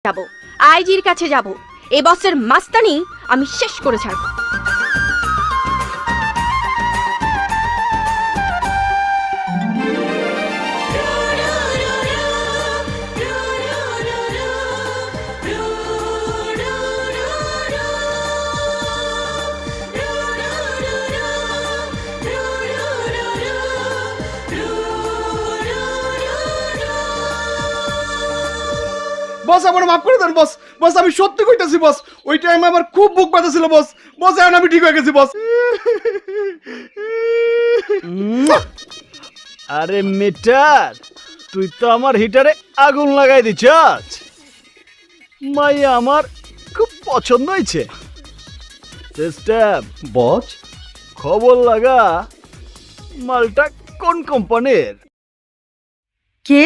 যাব, আইজির কাছে যাব। এই বসের মাস্তানি আমি শেষ করে ছাড়ব। বস আমার মাফ করে দেন বস। বস আমি সত্যি কইতাছি বস, ওই টাইমে আমার খুব বুক ব্যথা ছিল বস। বস এখন আমি ঠিক হয়ে গেছি বস। আরে মিটার, তুই তো আমার হিটারে আগুন লাগাই দিছস। মাইয়া আমার খুব পছন্দ হয়েছে। সিস্টেম বস খবর লাগা, মালটা কোন কোম্পানির? কে?